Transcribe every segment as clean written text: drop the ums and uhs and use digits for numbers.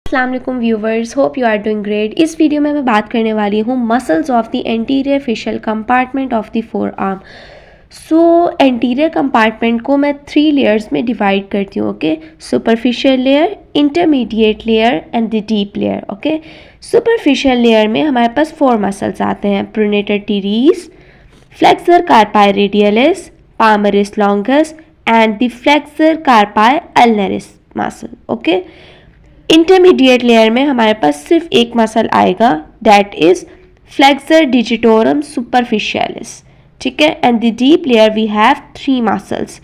अस्सलाम वालेकुम viewers, hope you are doing great. इस वीडियो में मैं बात करने वाली हूँ muscles of the anterior fascial compartment of the forearm. So anterior compartment को मैं 3 लेयर्स में डिवाइड करती हूँ। Okay, superficial layer, intermediate layer and the deep layer. Okay, superficial layer में हमारे पास 4 मसल्स आते हैं: pronator teres, flexor carpi radialis, palmaris longus and the flexor carpi ulnaris muscle. Okay, intermediate layer में हमारे पास सिर्फ एक मसल आएगा, that is flexor digitorum superficialis. ठीक है, and the deep layer we have 3 muscles: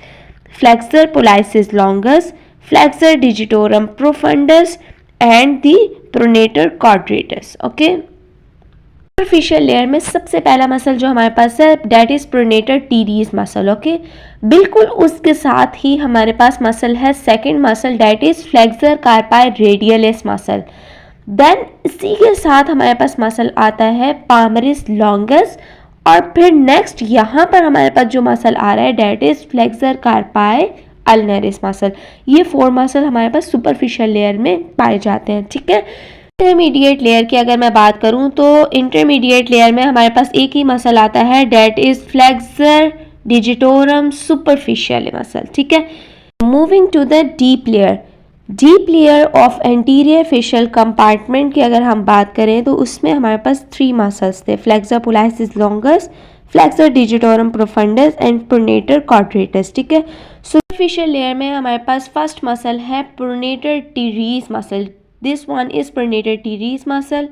flexor pollicis longus, flexor digitorum profundus and the pronator quadratus. Okay, superficial layer में सबसे पहला मसल जो हमारे पास है that is pronator teres muscle. Okay, बिल्कुल उसके साथ ही हमारे पास मसल है second muscle that is flexor carpi radialis muscle. Then इसी के साथ हमारे पास मसल आता है पामरिस लॉन्गस, और फिर नेक्स्ट यहाँ पर हमारे पास जो मसल आ रहा है that is flexor carpi ulnaris muscle. ये 4 मसल हमारे पास सुपरफिशियल लेयर में पाए जाते हैं। ठीक है, इंटरमीडिएट लेयर की अगर मैं बात करूं तो इंटरमीडिएट लेयर में हमारे पास एक ही मसल आता है that is flexor digitorum superficial muscle. ठीक है, moving to the deep layer. Deep layer of anterior fascial compartment की अगर हम बात करें तो उसमें हमारे पास 3 मसल्स थे: flexor pollicis longus, flexor digitorum profundus and pronator quadratus. ठीक है, सुपरफिशियल लेयर में हमारे पास फर्स्ट मसल है pronator teres muscle. This one is pronator teres muscle.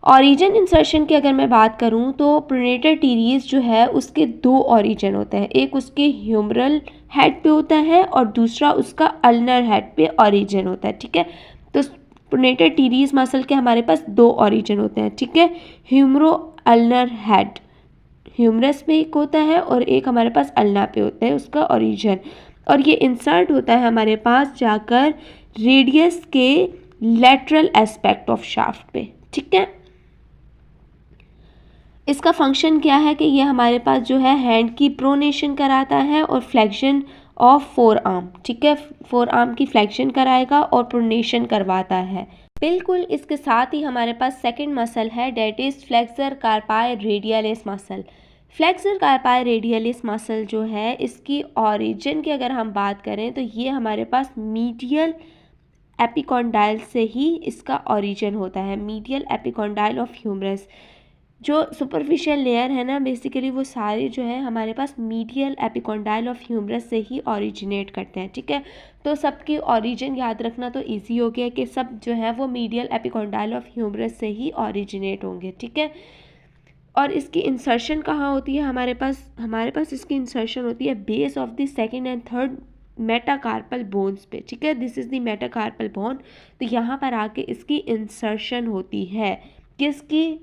Origin insertion की अगर मैं बात करूं तो प्रोनेटर टीरीज जो है उसके 2 ऑरिजिन होते हैं, एक उसके ह्यूमरल हेड पे होता है और दूसरा उसका अल्नर हेड पे ऑरिजिन होता है। ठीक है, तो प्रोनेटर टीरीज मसल के हमारे पास 2 ऑरिजिन होते हैं। ठीक है, ह्यूमरो अल्नर हेड, ह्यूमरस पे एक होता है और एक हमारे पास अल्ना पे होता है उसका ऑरिजिन, और ये इंसर्ट होता है हमारे पास जाकर रेडियस के लेटरल एस्पेक्ट ऑफ शाफ्ट पे। ठीक है, इसका फंक्शन क्या है कि ये हमारे पास जो है हैंड की प्रोनेशन कराता है और फ्लेक्शन ऑफ फोर आर्म। ठीक है, फोर आर्म की फ्लेक्शन कराएगा और प्रोनेशन करवाता है। बिल्कुल इसके साथ ही हमारे पास सेकंड मसल है that is flexor carpi radialis muscle. Flexor carpi radialis muscle जो है इसकी ऑरिजिन की अगर हम बात करें तो ये हमारे पास मीडियल एपिकॉन्डाइल से ही इसका ऑरिजिन होता है, मीडियल एपिकॉन्डाइल ऑफ ह्यूमरस। जो सुपरफिशियल लेयर है ना बेसिकली वो सारे जो है हमारे पास मीडियल एपिकॉन्डाइल ऑफ ह्यूमरस से ही ओरिजिनेट करते हैं। ठीक है, तो सबकी ऑरिजिन याद रखना तो इजी हो गया कि सब जो है वो मीडियल एपिकॉन्डाइल ऑफ ह्यूमरस से ही ओरिजिनेट होंगे। ठीक है, और इसकी इंसर्शन कहाँ होती है हमारे पास इसकी इंसर्शन होती है base of the second and third metacarpal bones पे। ठीक है, this is the metacarpal bone, तो यहाँ पर आके इसकी इंसर्शन होती है। किसकी?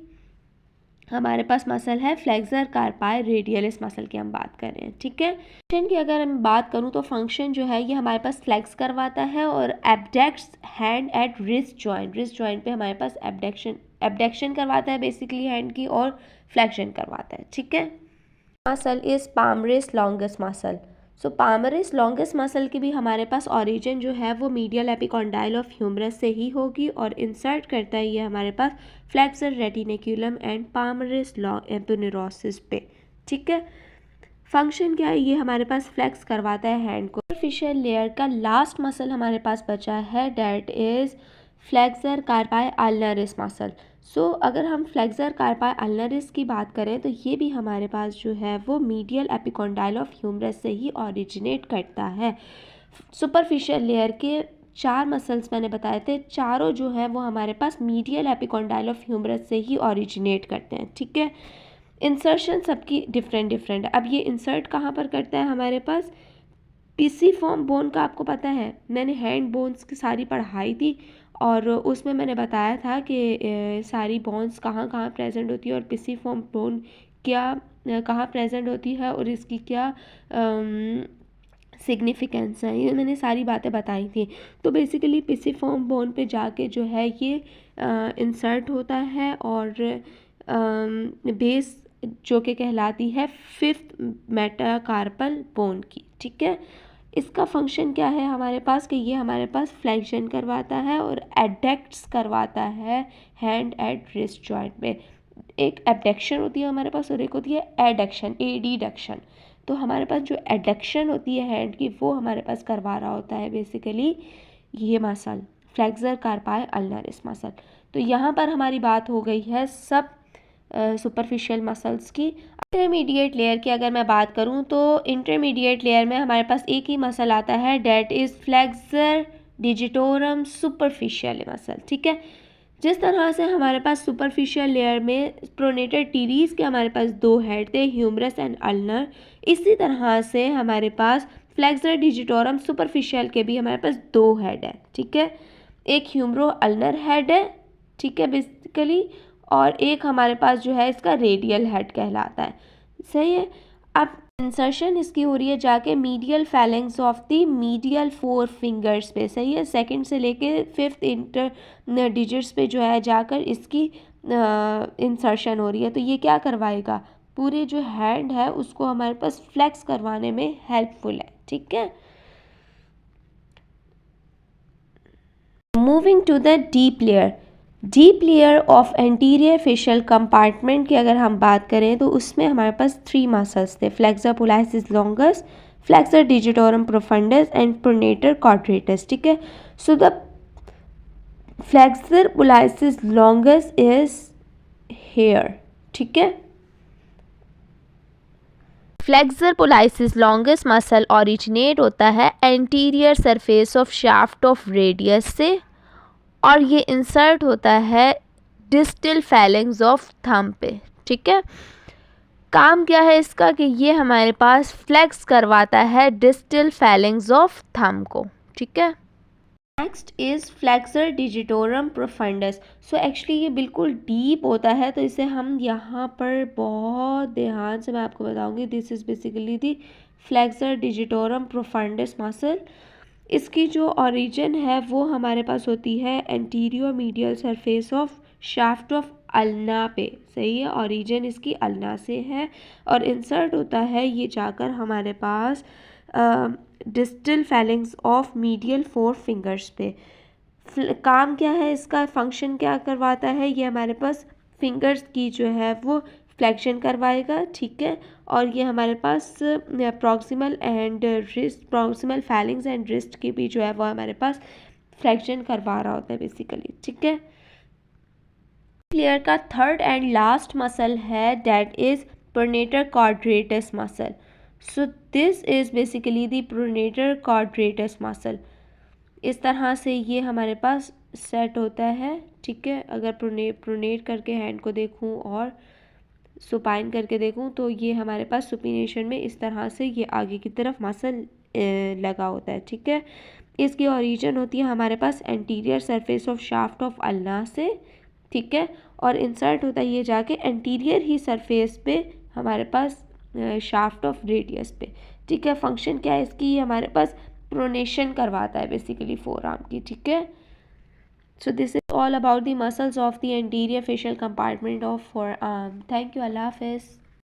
हमारे पास मसल है फ्लेक्सर कार्पाई रेडियलिस मसल की हम बात कर रहे हैं। ठीक है, फंक्शन की अगर मैं बात करूं तो फंक्शन जो है ये हमारे पास फ्लेक्स करवाता है और एब्डेक्स हैंड एट रिस्ट जॉइंट पे हमारे पास एब्डेक्शन करवाता है बेसिकली हैंड की, और फ्लेक्शन करवाता है। ठीक है, muscle is palmaris longus muscle. So palmaris longus muscle की भी हमारे पास ऑरिजिन जो है वो मीडियल एपिकॉन्डाइल ऑफ ह्यूमरस से ही होगी, और इंसर्ट करता है ये हमारे पास फ्लेक्सर रेटिनेक्यूलम एंड पामरिस एपिनेरोसिस पे। ठीक है, फंक्शन क्या है, ये हमारे पास फ्लेक्स करवाता है हैंड को। सुपरफिशियल लेयर का लास्ट मसल हमारे पास बचा है that is flexor carpi ulnaris muscle. So अगर हम फ्लेक्सर कार्पाई अल्नरिस की बात करें तो ये भी हमारे पास जो है वो मीडियल एपिकॉन्डाइल ऑफ ह्यूमरस से ही ओरिजिनेट करता है। सुपरफिशियल लेयर के 4 मसल्स मैंने बताए थे, चारों जो है वो हमारे पास मीडियल एपिकॉन्डाइल ऑफ ह्यूमरस से ही ओरिजिनेट करते हैं। ठीक है, इंसर्शन सबकी डिफरेंट है। अब ये इंसर्ट कहाँ पर करता है हमारे पास? पिसिफॉर्म बोन का आपको पता है, मैंने हैंड बोन्स की सारी पढ़ाई थी और उसमें मैंने बताया था कि सारी बोन्स कहाँ कहाँ प्रेजेंट होती है और पिसिफॉर्म बोन क्या कहाँ प्रेजेंट होती है और इसकी क्या सिग्निफिकेंस है, ये मैंने सारी बातें बताई थी। तो बेसिकली पिसिफॉर्म बोन पे जाके जो है ये इंसर्ट होता है और बेस जो कि कहलाती है 5th मेटाकार्पल बोन की। ठीक है, इसका फंक्शन क्या है हमारे पास कि ये हमारे पास फ्लेक्शन करवाता है और एडक्ट्स करवाता है हैंड एट रिस्ट जॉइंट में। एक एबडक्शन होती है हमारे पास और एक होती है एडक्शन, एडीडक्शन। तो हमारे पास जो एडक्शन होती है हैंड की वो हमारे पास करवा रहा होता है बेसिकली ये muscle, flexor carpi ulnaris muscle. तो यहाँ पर हमारी बात हो गई है सब सुपरफिशियल मसल्स की। इंटरमीडिएट लेयर की अगर मैं बात करूँ तो इंटरमीडिएट लेयर में हमारे पास एक ही मसल आता है, that is flexor digitorum superficial muscle. ठीक है, जिस तरह से हमारे पास सुपरफिशियल लेयर में प्रोनेटर टीरीज के हमारे पास दो हेड थे, ह्यूमरस एंड अल्नर, इसी तरह से हमारे पास फ्लेक्सर डिजिटोरम सुपरफिशियल के भी हमारे पास दो हेड है। ठीक है, एक ह्यूमरो अल्नर हेड है, ठीक है बेसिकली, और एक हमारे पास जो है इसका रेडियल हेड कहलाता है। सही है। अब इंसर्शन इसकी हो रही है जाके medial phalanx of the medial 4 fingers पे। सही है, सेकंड से लेके 5th इंटर डिजिट्स पे जो है जाकर इसकी इंसर्शन हो रही है। तो ये क्या करवाएगा, पूरे जो हैंड है उसको हमारे पास फ्लेक्स करवाने में हेल्पफुल है। ठीक है, moving to the deep layer of anterior fascial compartment की अगर हम बात करें तो उसमें हमारे पास 3 मसल्स थे, flexor pollicis longus, flexor digitorum profundus and pronator quadratus. ठीक है, so the flexor pollicis longus is here. ठीक है, flexor pollicis longus muscle originate होता है anterior surface of shaft of radius से और ये इंसर्ट होता है डिस्टल फैलेंक्स ऑफ थंब पे। ठीक है, काम क्या है इसका कि ये हमारे पास फ्लेक्स करवाता है डिस्टल फैलेंक्स ऑफ थंब को। ठीक है, next is flexor digitorum profundis. So actually ये बिल्कुल डीप होता है, तो इसे हम यहाँ पर बहुत ध्यान से मैं आपको बताऊंगी। This is basically the flexor digitorum profundis muscle. इसकी जो ओरिजिन है वो हमारे पास होती है anterior medial surface of shaft of ulna पे। सही है, ओरिजिन इसकी अल्ना से है और इंसर्ट होता है ये जाकर हमारे पास distal phalanx of medial 4 fingers पे। काम क्या है इसका, फंक्शन क्या करवाता है, ये हमारे पास फिंगर्स की जो है वो फ्लेक्शन करवाएगा। ठीक है, और ये हमारे पास proximal and wrist, proximal phalanges and wrist की भी जो है वो हमारे पास फ्लेक्शन करवा रहा होता है बेसिकली। ठीक है, लेयर का थर्ड एंड लास्ट मसल है that is pronator quadratus muscle. So this is basically the pronator quadratus muscle. इस तरह से ये हमारे पास सेट होता है। ठीक है, अगर प्रोनेट करके हैंड को देखूं और सुपाइन करके देखूं तो ये हमारे पास सुपिनेशन में इस तरह से ये आगे की तरफ मसल लगा होता है। ठीक है, इसकी ओरिजिन होती है हमारे पास anterior surface of shaft of ulna से। ठीक है, और इंसर्ट होता है ये जाके एंटीरियर ही सरफेस पे हमारे पास शाफ्ट ऑफ रेडियस पे। ठीक है, फंक्शन क्या है इसकी, हमारे पास प्रोनेशन करवाता है बेसिकली फोर आर्म की। ठीक है, so this is all about the muscles of the anterior fascial compartment of forearm. Thank you, अल्लाह हाफिज़।